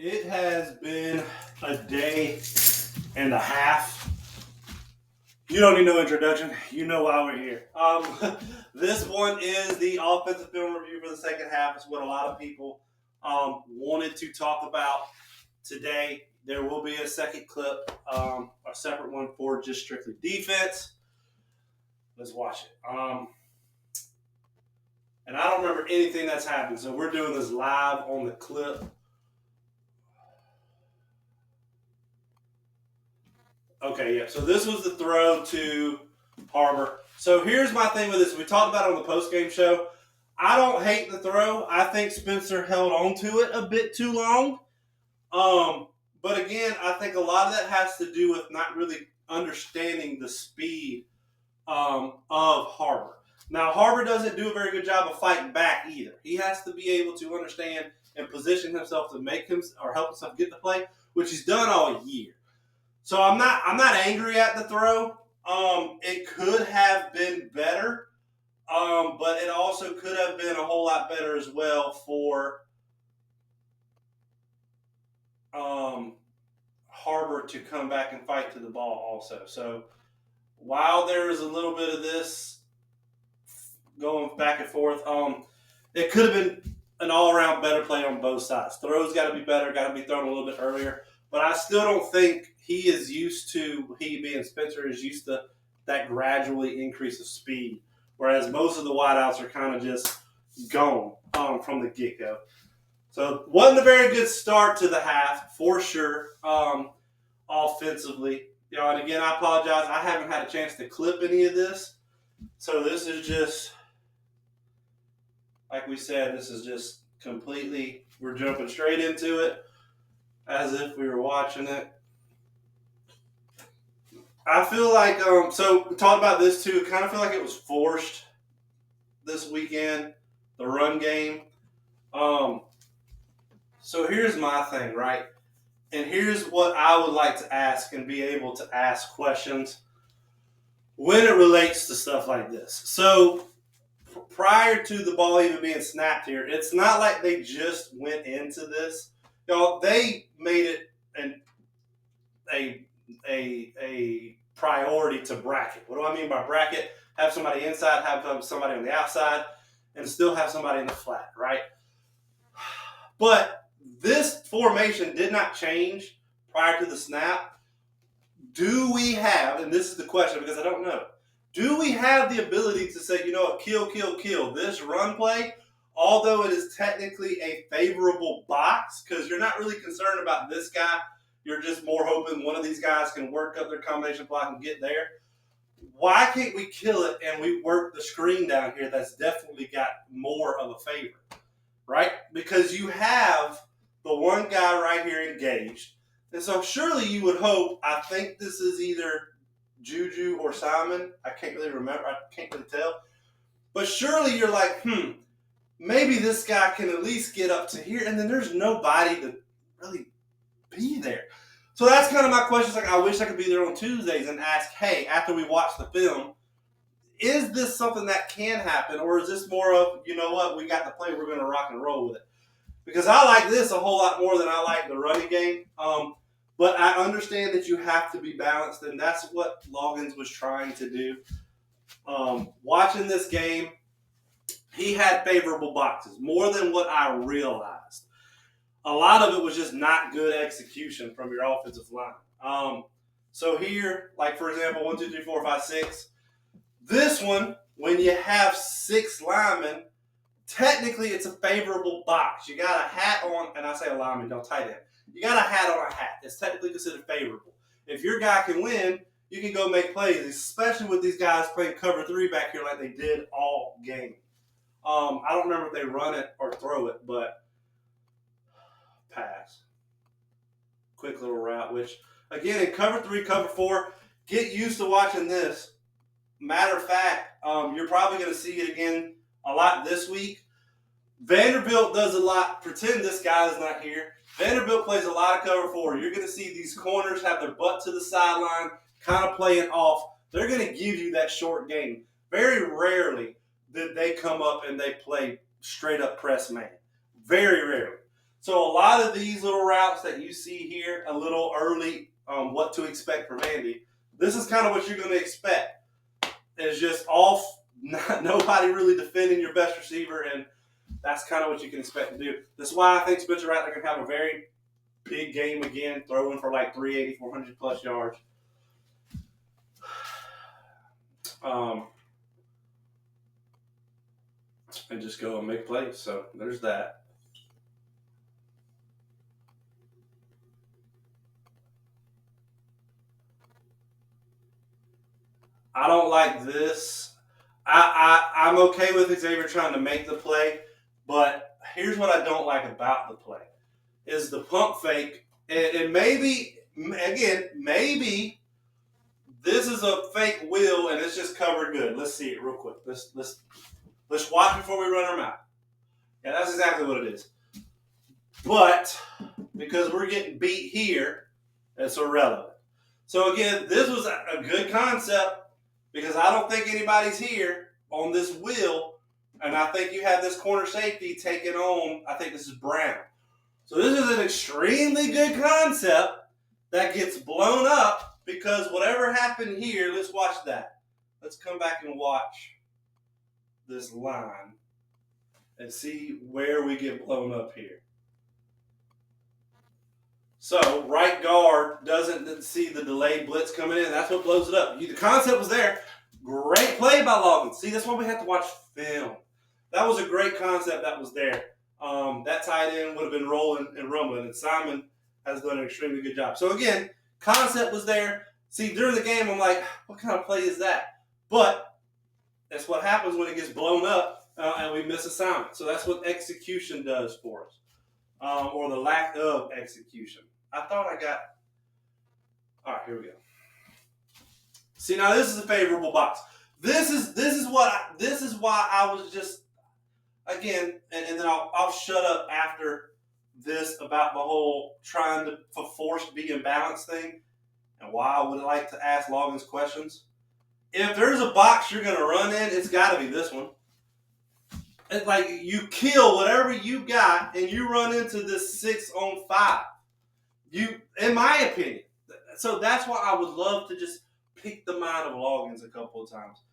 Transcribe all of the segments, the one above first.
It has been a day and a half. You don't need no introduction. You know why we're here. This one is the offensive film review for the second half. It's what a lot of people wanted to talk about today. There will be a second clip, a separate one for just strictly defense. Let's watch it. And I don't remember anything that's happened, so we're doing this live on the clip. Okay, yeah. So this was the throw to Harbor. So here's my thing with this. We talked about it on the post-game show. I don't hate the throw. I think Spencer held on to it a bit too long. But again, I think a lot of that has to do with not really understanding the speed of Harbor. Now, Harbor doesn't do a very good job of fighting back either. He has to be able to understand and position himself to make him or help himself get the play, which he's done all year. So I'm not angry at the throw. It could have been better, but it also could have been a whole lot better as well for Harbor to come back and fight to the ball also. So while there is a little bit of this going back and forth, it could have been an all-around better play on both sides. Throws got to be better, got to be thrown a little bit earlier. But I still don't think he being Spencer, is used to that gradually increase of speed, whereas most of the wideouts are kind of just gone from the get-go. So wasn't a very good start to the half, for sure, offensively. And again, I apologize. I haven't had a chance to clip any of this. So this is just, like we said, this is just completely, we're jumping straight into it as if we were watching it. I feel like, so we talked about this too. I kind of feel like it was forced this weekend, the run game. So here's my thing, right? And here's what I would like to ask and be able to ask questions when it relates to stuff like this. So prior to the ball even being snapped here, it's not like they just went into this. They made it a priority to bracket. What do I mean by bracket? Have somebody inside, have somebody on the outside, and still have somebody in the flat, right? But this formation did not change prior to the snap. Do we have, and this is the question because I don't know, do we have the ability to say, kill this run play, although it is technically a favorable box, because you're not really concerned about this guy. You're just more hoping one of these guys can work up their combination block and get there. Why can't we kill it and we work the screen down here that's definitely got more of a favor, right? Because you have the one guy right here engaged. And so surely you would hope, I think this is either Juju or Simon. I can't really remember. I can't really tell. But surely you're like, maybe this guy can at least get up to here. And then there's nobody to really be there. So that's kind of my question. Like, I wish I could be there on Tuesdays and ask, hey, after we watch the film, is this something that can happen? Or is this more of, you know what, we got the play, we're going to rock and roll with it? Because I like this a whole lot more than I like the running game. But I understand that you have to be balanced, and that's what Loggins was trying to do. Watching this game, he had favorable boxes, more than what I realized. A lot of it was just not good execution from your offensive line. So here, like for example, 1, 2, 3, 4, 5, 6. This one, when you have 6 linemen, technically it's a favorable box. You got a hat on, and I say a lineman, don't tight end. You got a hat on a hat. It's technically considered favorable. If your guy can win, you can go make plays, especially with these guys playing cover 3 back here like they did all game. I don't remember if they run it or throw it, but pass. Quick little route, which, again, in cover 3, cover 4, get used to watching this. Matter of fact, you're probably going to see it again a lot this week. Vanderbilt does a lot. Pretend this guy is not here. Vanderbilt plays a lot of cover 4. You're going to see these corners have their butt to the sideline, kind of playing off. They're going to give you that short game. Very rarely did they come up and they play straight up press man. Very rarely. So a lot of these little routes that you see here, a little early, what to expect from Andy, this is kind of what you're going to expect. It's just nobody really defending your best receiver, and that's kind of what you can expect to do. That's why I think Spencer Rattler can have a very big game again, throwing for like 380, 400 plus yards. And just go and make plays. So there's that. I don't like this. I'm okay with Xavier trying to make the play, but here's what I don't like about the play is the pump fake. And maybe, again, maybe this is a fake wheel and it's just covered good. Let's see it real quick. Let's watch before we run our mouth. Yeah, that's exactly what it is. But because we're getting beat here, it's irrelevant. So again, this was a good concept because I don't think anybody's here on this wheel, and I think you have this corner safety taking on, I think this is Brown. So this is an extremely good concept that gets blown up because whatever happened here, let's watch that. Let's come back and watch this line and see where we get blown up here. So right guard doesn't see the delayed blitz coming in. That's what blows it up. The concept was there. Great play by Logan. See, that's why we have to watch film. That was a great concept that was there. That tight end would have been rolling and rumbling, and Simon has done an extremely good job. So again, concept was there. See, during the game, I'm like, what kind of play is that? But that's what happens when it gets blown up and we miss assignment. So that's what execution does for us, or the lack of execution. I thought I got. All right, here we go. See, now this is a favorable box. This is why I was just again, and then I'll shut up after this about the whole trying to for forced being balanced thing, and why I would like to ask Logan's questions. If there's a box you're going to run in, it's got to be this one. It's like you kill whatever you got, and you run into this 6-on-5. In my opinion, so that's why I would love to just pick the mind of Loggins a couple of times.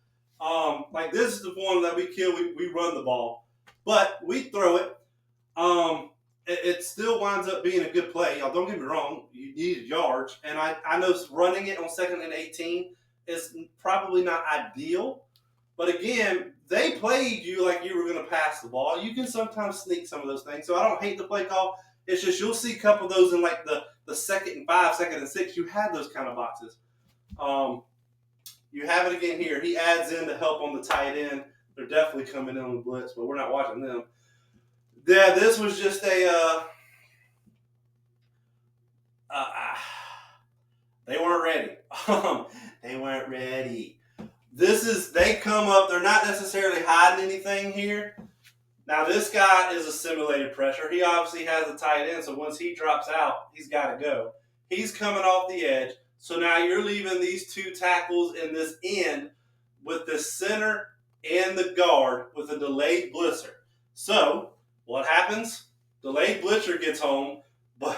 Like this is the one that we kill. We run the ball, but we throw it. It still winds up being a good play. Y'all don't get me wrong. You need yards, and I know running it on 2nd and 18 is probably not ideal. But again, they played you like you were going to pass the ball. You can sometimes sneak some of those things. So I don't hate the play call. It's just you'll see a couple of those in like the 2nd and 5, 2nd and 6. You had those kind of boxes. You have it again here. He adds in to help on the tight end. They're definitely coming in on the blitz, but we're not watching them. Yeah, this was just a they weren't ready. They weren't ready. They come up. They're not necessarily hiding anything here. Now, this guy is a simulated pressure. He obviously has a tight end, so once he drops out, he's got to go. He's coming off the edge. So now you're leaving these two tackles in this end with the center and the guard with a delayed blitzer. So what happens? Delayed blitzer gets home, but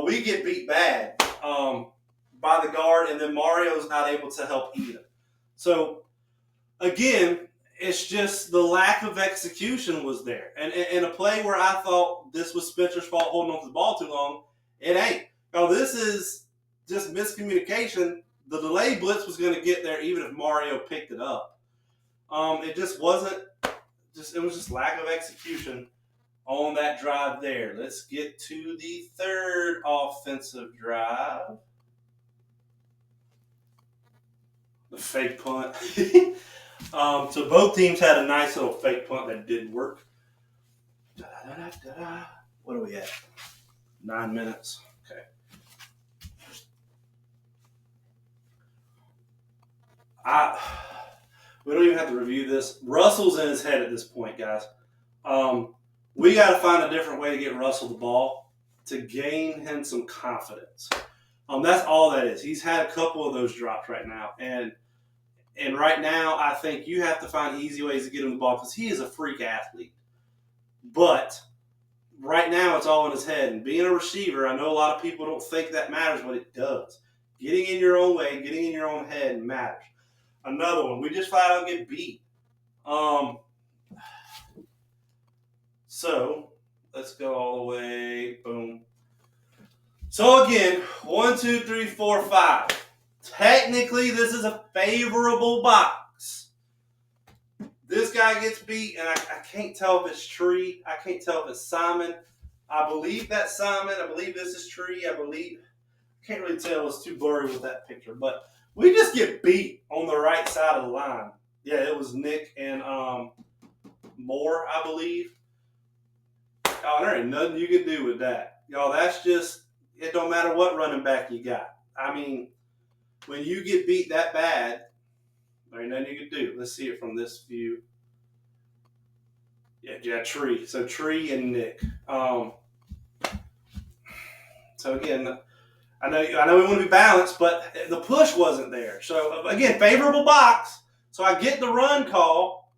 we get beat bad by the guard, and then Mario's not able to help either. So again, it's just the lack of execution was there. And in a play where I thought this was Spencer's fault holding on to the ball too long, it ain't. Now, this is just miscommunication. The delayed blitz was going to get there even if Mario picked it up. It just wasn't. It was just lack of execution on that drive there. Let's get to the third offensive drive. The fake punt. So both teams had a nice little fake punt that didn't work. What are we at? 9 minutes. Okay. We don't even have to review this. Russell's in his head at this point, guys. We got to find a different way to get Russell the ball to gain him some confidence. That's all that is. He's had a couple of those drops right now, and right now I think you have to find easy ways to get him the ball because he is a freak athlete. But right now it's all in his head. And being a receiver, I know a lot of people don't think that matters, but it does. Getting in your own way, getting in your own head matters. Another one, we just flat out get beat. So let's go all the way. Boom. So again, 1, 2, 3, 4, 5. Technically, this is a favorable box. This guy gets beat, and I can't tell if it's Tree. I can't tell if it's Simon. I believe that's Simon. I believe this is Tree. I can't really tell. It's too blurry with that picture. But we just get beat on the right side of the line. Yeah, it was Nick and Moore, I believe. Oh, there ain't nothing you can do with that. Y'all, that's just, it don't matter what running back you got. I mean, when you get beat that bad, there ain't nothing you can do. Let's see it from this view. Yeah, Tree. So Tree and Nick. So again, I know we want to be balanced, but the push wasn't there. So again, favorable box. So I get the run call,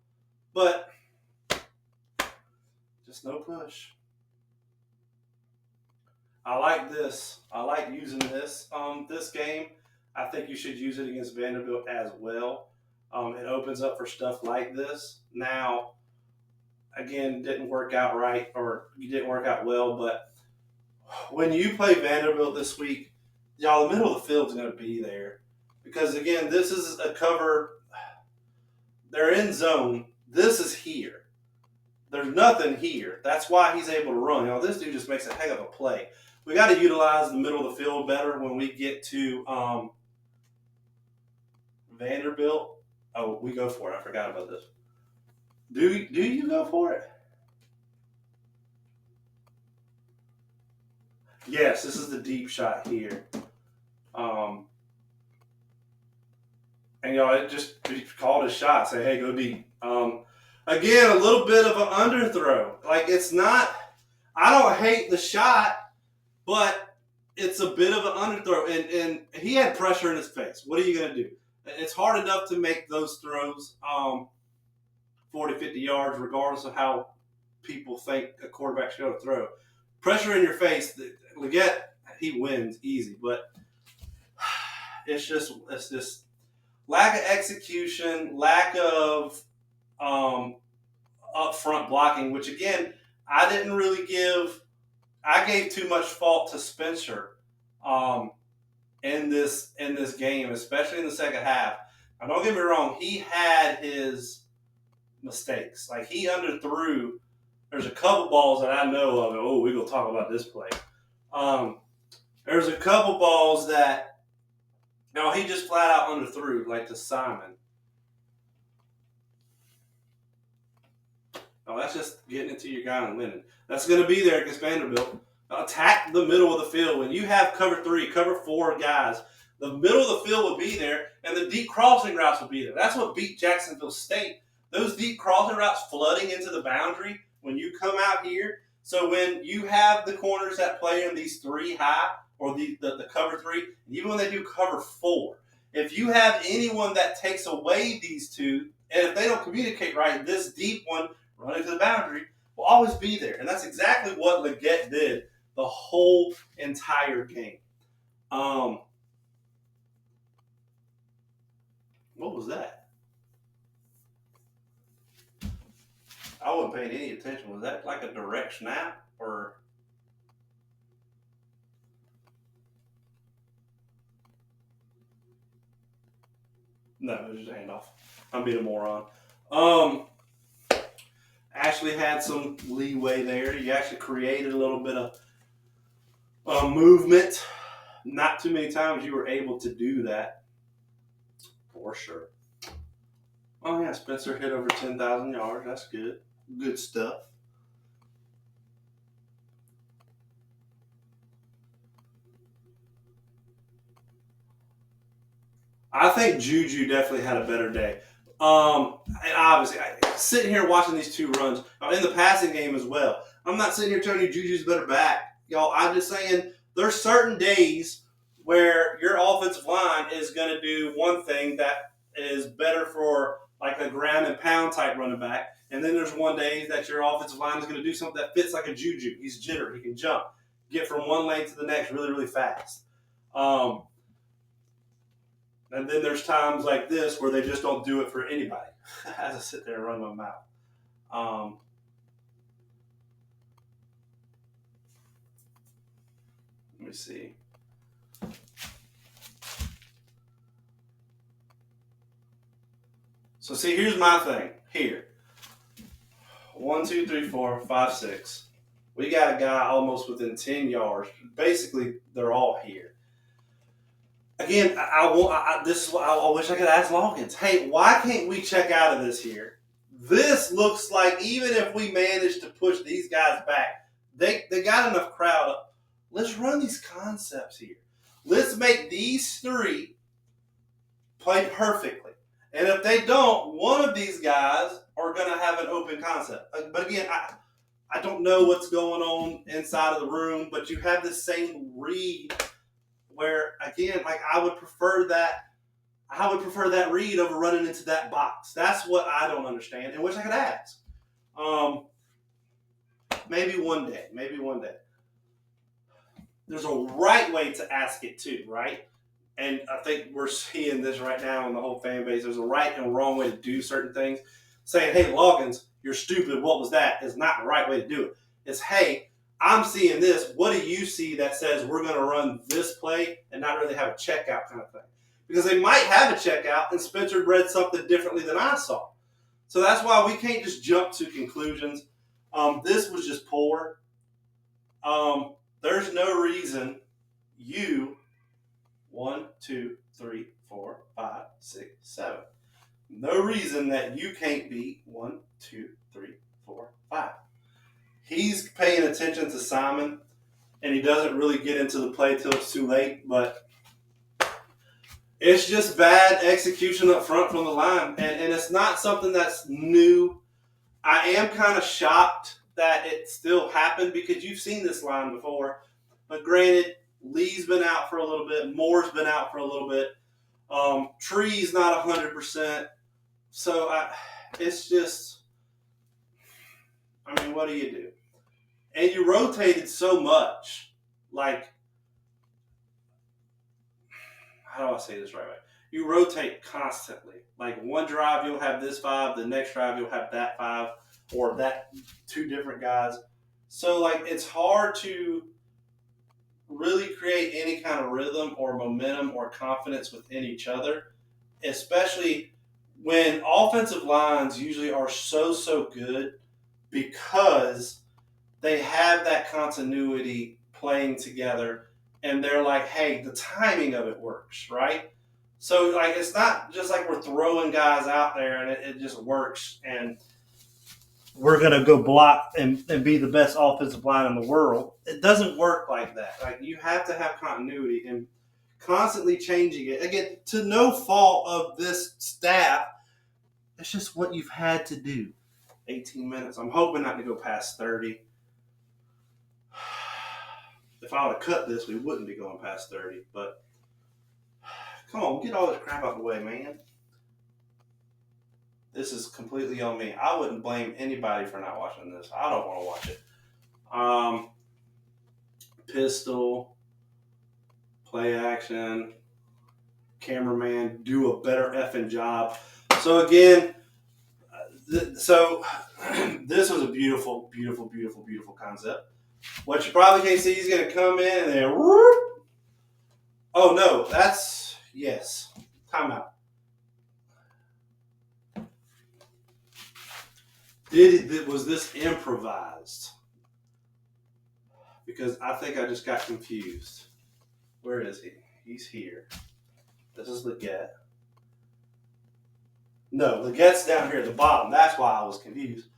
but just no push. I like this. I like using this this game. I think you should use it against Vanderbilt as well. It opens up for stuff like this. Now, again, didn't work out right, or you didn't work out well, but when you play Vanderbilt this week, y'all, the middle of the field is going to be there. Because, again, this is a cover. They're in zone. This is here. There's nothing here. That's why he's able to run. This dude just makes a heck of a play. We got to utilize the middle of the field better when we get to Vanderbilt. Oh, we go for it. I forgot about this. Do you go for it? Yes, this is the deep shot here. And it just called a shot. Say, hey, go deep. Again, a little bit of an underthrow. Like, it's not, I don't hate the shot, but it's a bit of an underthrow. And he had pressure in his face. What are you going to do? It's hard enough to make those throws 40, 50 yards, regardless of how people think a quarterback should go to throw. Pressure in your face, Leggett, he wins easy. But it's just lack of execution, lack of upfront blocking, which again, I didn't really give. I gave too much fault to Spencer in this game, especially in the second half. Now, don't get me wrong, he had his mistakes. Like, he underthrew. There's a couple balls that I know of. Oh, we're gonna talk about this play. There's a couple balls that he just flat out underthrew, like to Simon. No, that's just getting it to your guy and winning. That's going to be there against Vanderbilt. Attack the middle of the field. When you have cover 3, cover 4 guys, the middle of the field will be there, and the deep crossing routes will be there. That's what beat Jacksonville State. Those deep crossing routes flooding into the boundary when you come out here. So when you have the corners that play in these 3 high, or the cover 3, even when they do cover 4, if you have anyone that takes away these two, and if they don't communicate right, this deep one running to the boundary will always be there. And that's exactly what Leggett did the whole entire game. What was that? I wasn't paying any attention. Was that like a direct snap or? No, it was just a handoff. I'm being a moron. Ashley had some leeway there. He actually created a little bit of movement. Not too many times you were able to do that. For sure. Oh, yeah, Spencer hit over 10,000 yards. That's good. Good stuff. I think Juju definitely had a better day. And obviously, sitting here watching these 2 runs in the passing game as well. I'm not sitting here telling you Juju's better back, y'all. I'm just saying there's certain days where your offensive line is going to do one thing that is better for like a ground and pound type running back, And then there's one day that your offensive line is going to do something that fits like a juju. He's jitter. He can jump, get from one lane to the next really, really fast. And then there's times like this where they just don't do it for anybody. As I sit there and run my mouth. Let me see. So see, here's my thing. Here. 1, 2, 3, 4, 5, 6. We got a guy almost within 10 yards. Basically, they're all here. Again, this is what I wish I could ask Loggins. Hey, why can't we check out of this here? This looks like even if we manage to push these guys back, they got enough crowd up. Let's run these concepts here. Let's make these three play perfectly. And if they don't, one of these guys are going to have an open concept. But again, I don't know what's going on inside of the room, but you have this same read where, again, like I would prefer that read over running into that box. That's what I don't understand and wish I could ask. Maybe one day. There's a right way to ask it too, right? And I think we're seeing this right now in the whole fan base. There's a right and wrong way to do certain things. Saying, hey, Loggins, you're stupid. What was that? Is not the right way to do it. It's, hey, I'm seeing this. What do you see that says we're going to run this play and not really have a checkout kind of thing? Because they might have a checkout and Spencer read something differently than I saw. So that's why we can't just jump to conclusions. This was just poor. There's no reason you 1, 2, 3, 4, 5, 6, 7. No reason that you can't beat 1, 2, 3, 4, 5. He's paying attention to Simon, and he doesn't really get into the play till it's too late, but it's just bad execution up front from the line, and it's not something that's new. I am kind of shocked that it still happened because you've seen this line before, but granted, Lee's been out for a little bit, Moore's been out for a little bit, Tree's not 100%, so it's just, I mean, what do you do? And you rotated so much, like, how do I say this right? You rotate constantly. Like one drive you'll have this 5, the next drive you'll have that 5, or that 2 different guys. So like it's hard to really create any kind of rhythm or momentum or confidence within each other, especially when offensive lines usually are so good because they have that continuity playing together and they're like, hey, the timing of it works, right? So like it's not just like we're throwing guys out there and it just works and we're going to go block and be the best offensive line in the world. It doesn't work like that. Like you have to have continuity and constantly changing it. Again, to no fault of this staff, it's just what you've had to do. 18 minutes. I'm hoping not to go past 30. If I would have cut this, we wouldn't be going past 30. But come on, get all this crap out of the way, man. This is completely on me. I wouldn't blame anybody for not watching this. I don't want to watch it. Pistol, play action, cameraman, do a better effing job. So again, this was a beautiful, beautiful, beautiful, beautiful concept. What you probably can't see, he's going to come in and then, whoop. Oh no, that's, yes, timeout. Was this improvised? Because I think I just got confused. Where is he? He's here. This is Leggett. No, Leggett's down here at the bottom. That's why I was confused.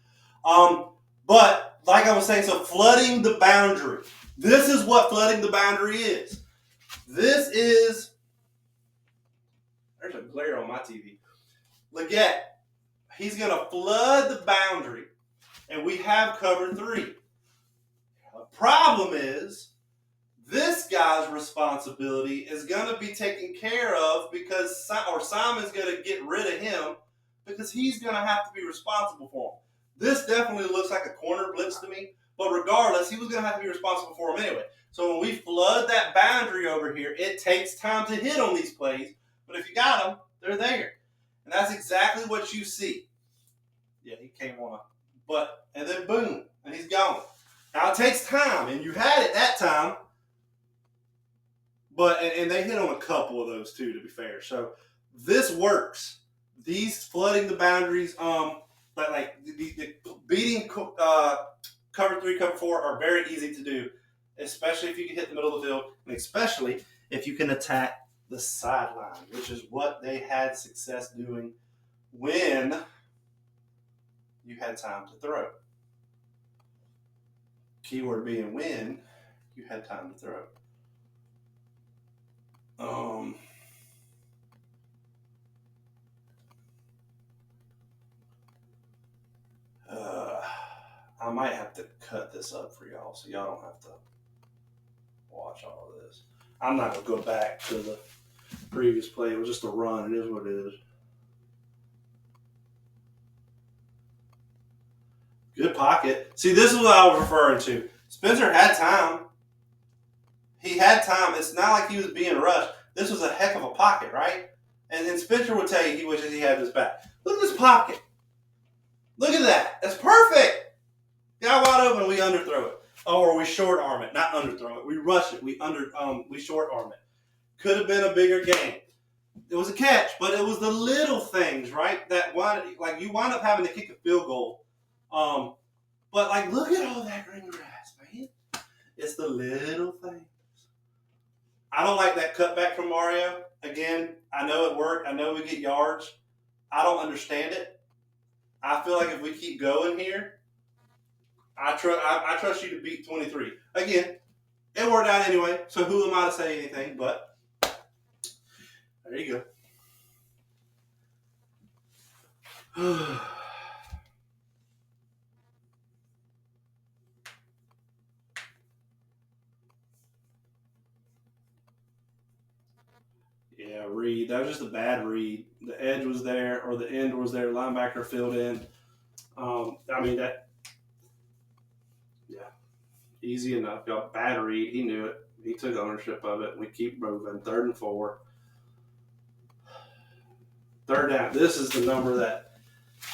But like I was saying, so flooding the boundary. This is what flooding the boundary is. This is, there's a glare on my TV. Leggett, he's going to flood the boundary, and we have cover 3. The problem is, this guy's responsibility is going to be taken care of because, or Simon's going to get rid of him because he's going to have to be responsible for him. This definitely looks like a corner blitz to me, but regardless, he was going to have to be responsible for them anyway. So when we flood that boundary over here, it takes time to hit on these plays, but if you got them, they're there. And that's exactly what you see. Yeah, he came on and then boom, and he's gone. Now it takes time, and you had it that time, and they hit on a couple of those too, to be fair. So this works. These flooding the boundaries, like the beating cover 3, cover 4 are very easy to do, especially if you can hit the middle of the field, and especially if you can attack the sideline, which is what they had success doing when you had time to throw. Keyword being when you had time to throw. I might have to cut this up for y'all so y'all don't have to watch all of this. I'm not going to go back to the previous play. It was just a run. It is what it is. Good pocket. See, this is what I was referring to. Spencer had time. He had time. It's not like he was being rushed. This was a heck of a pocket, right? And then Spencer would tell you he wishes he had this back. Look at this pocket. Look at that. That's perfect. Got wide open, we underthrow it. Or we short arm it. Not underthrow it. We rush it. We short arm it. Could have been a bigger game. It was a catch, but it was the little things, right? You wind up having to kick a field goal. But look at all that green grass, man. It's the little things. I don't like that cutback from Mario. Again, I know it worked. I know we get yards. I don't understand it. I feel like if we keep going here, I trust you to beat 23. Again, it worked out anyway, so who am I to say anything? But there you go. Yeah, read. That was just a bad read. The edge was there, or the end was there. Linebacker filled in. Easy enough. Got bad read. He knew it. He took ownership of it. We keep moving. 3rd and 4. 3rd down. This is the number that.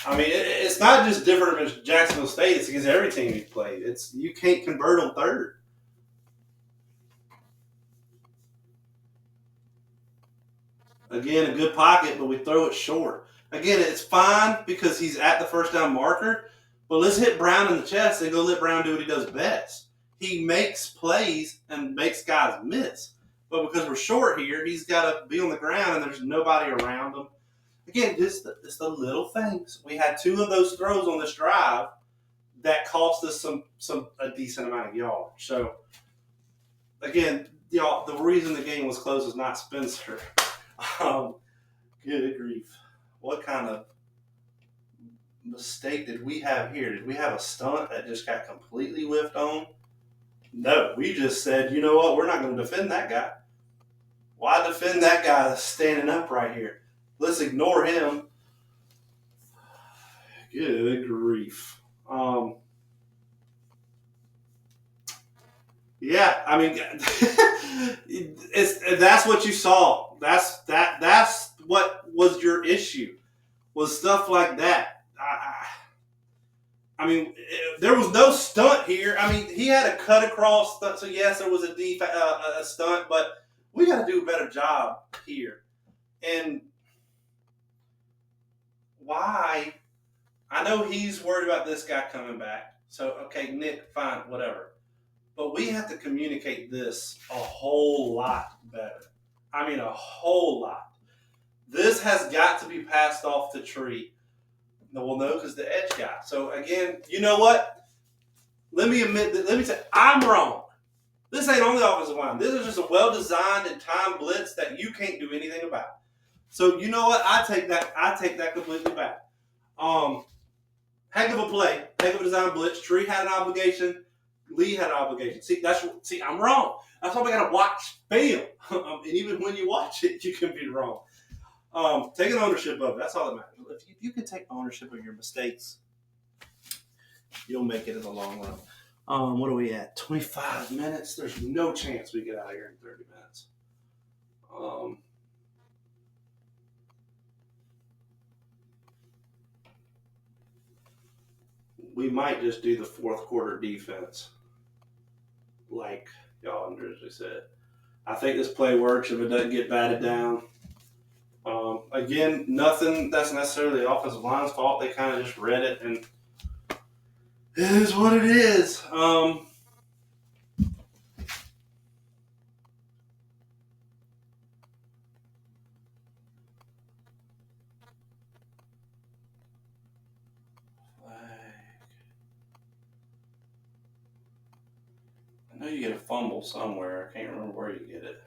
It's not just different against Jacksonville State. It's against every team we've played. You can't convert on 3rd. Again, a good pocket, but we throw it short. Again, it's fine because he's at the 1st down marker, but let's hit Brown in the chest and go let Brown do what he does best. He makes plays and makes guys miss. But because we're short here, he's got to be on the ground and there's nobody around him. Again, it's the little things. We had 2 of those throws on this drive that cost us a decent amount of yards. So, again, y'all, the reason the game was close is not Spencer. Good grief. What kind of mistake did we have here? Did we have a stunt that just got completely whiffed on? No, we just said, you know what, we're not going to defend that guy. Why defend that guy that's standing up right here? Let's ignore him. Good grief. Yeah, that's what you saw. That's what was your issue, was stuff like that. There was no stunt here. He had a cut across, so yes, there was a stunt, but we got to do a better job here. And why? I know he's worried about this guy coming back. So, okay, Nick, fine, whatever. But we have to communicate this a whole lot better. A whole lot. This has got to be passed off to Tree. Well, no, because the edge guy. So, again, you know what? Let me say, I'm wrong. This ain't on the offensive line. This is just a well-designed and timed blitz that you can't do anything about. So, you know what? I take that completely back. Heck of a play. Heck of a design blitz. Tree had an obligation. Lee had an obligation. See, I'm wrong. That's why we got to watch film. And even when you watch it, you can be wrong. Taking ownership of it, that's all that matters. If you can take ownership of your mistakes, You'll make it in the long run. What are we at? 25 minutes? There's no chance we get out of here in 30 minutes. We might just do the fourth quarter defense, like y'all individually said. I think this play works if it doesn't get batted down. Again, nothing that's necessarily the offensive line's fault. They kind of just read it, and it is what it is. I know you get a fumble somewhere. I can't remember where you get it.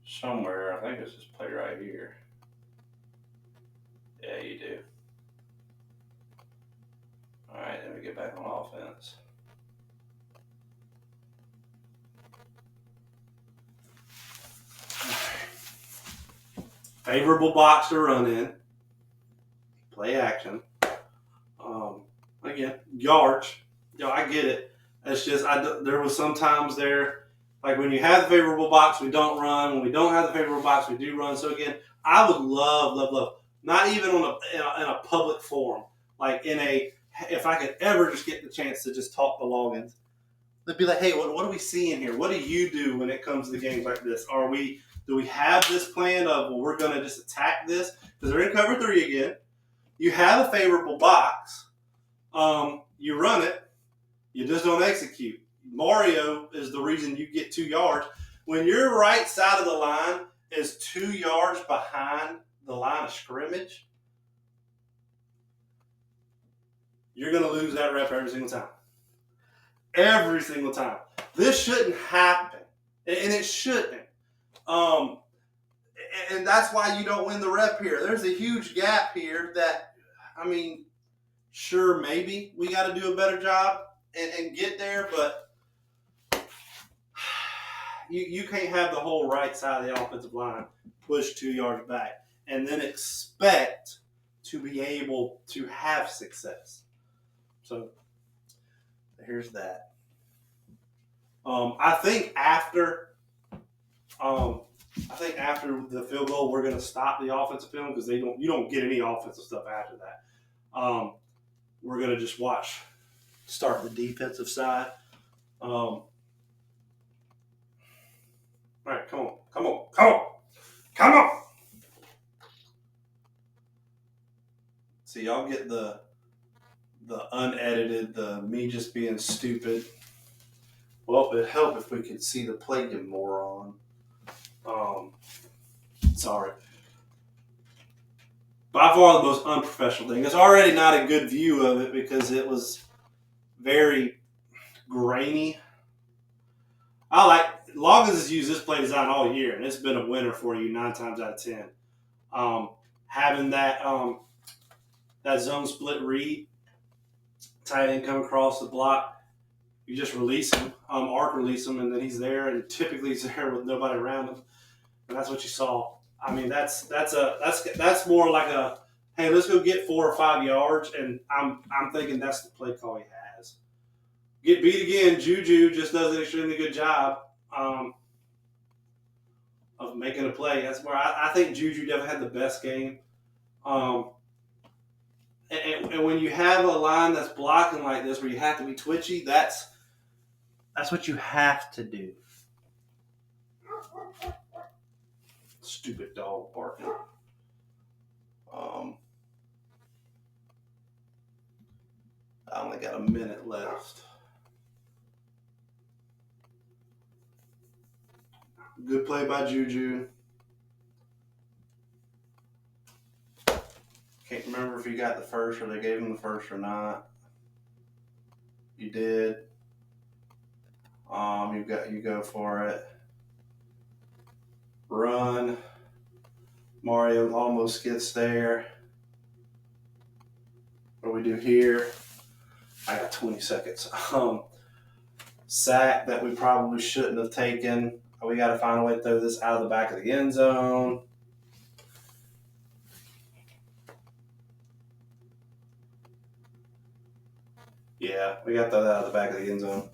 Somewhere. I think it's this play right here. Yeah, you do. All right, then we get back on offense. Favorable box to run in. Play action. Again, yards. I get it. It's just there was some times there, like when you have the favorable box, we don't run. When we don't have the favorable box, we do run. So again, I would love, not even in a public forum, like if I could ever just get the chance to just talk to logins, they'd be like, hey, what are we seeing here? What do you do when it comes to games like this? Do we have this plan of, well, we're going to just attack this? Because they're in cover 3 again. You have a favorable box. You run it. You just don't execute. Mario is the reason you get 2 yards. When your right side of the line is 2 yards behind the line of scrimmage, you're going to lose that rep every single time. Every single time. This shouldn't happen. And it shouldn't. And that's why you don't win the rep here. There's a huge gap here that, sure, maybe we got to do a better job and get there, but you can't have the whole right side of the offensive line push 2 yards back and then expect to be able to have success. So here's that. I think after the field goal, we're going to stop the offensive film because you don't get any offensive stuff after that. We're going to just start the defensive side. All right, come on. See, y'all get the unedited, the me just being stupid. Well, it'd help if we could see the play, you moron. Sorry. By far the most unprofessional thing. It's already not a good view of it because it was very grainy. Logins has used this play design all year, and it's been a winner for you 9 times out of 10. Having that zone split read, tight end come across the block, you just release him, arc release him, and then he's there, and typically he's there with nobody around him, and that's what you saw. That's more like a, hey, let's go get 4 or 5 yards, and I'm thinking that's the play call he has. Get beat again. Juju just does an extremely good job of making a play. That's where I think Juju definitely had the best game. And when you have a line that's blocking like this, where you have to be twitchy, that's what you have to do. Stupid dog barking. I only got a minute left. Good play by Juju. Can't remember if he got the first or they gave him the first or not. You did. You go for it. Run. Mario almost gets there. What do we do here? I got 20 seconds. Sack that we probably shouldn't have taken. We got to find a way to throw this out of the back of the end zone. Yeah, we got that out of the back of the end zone.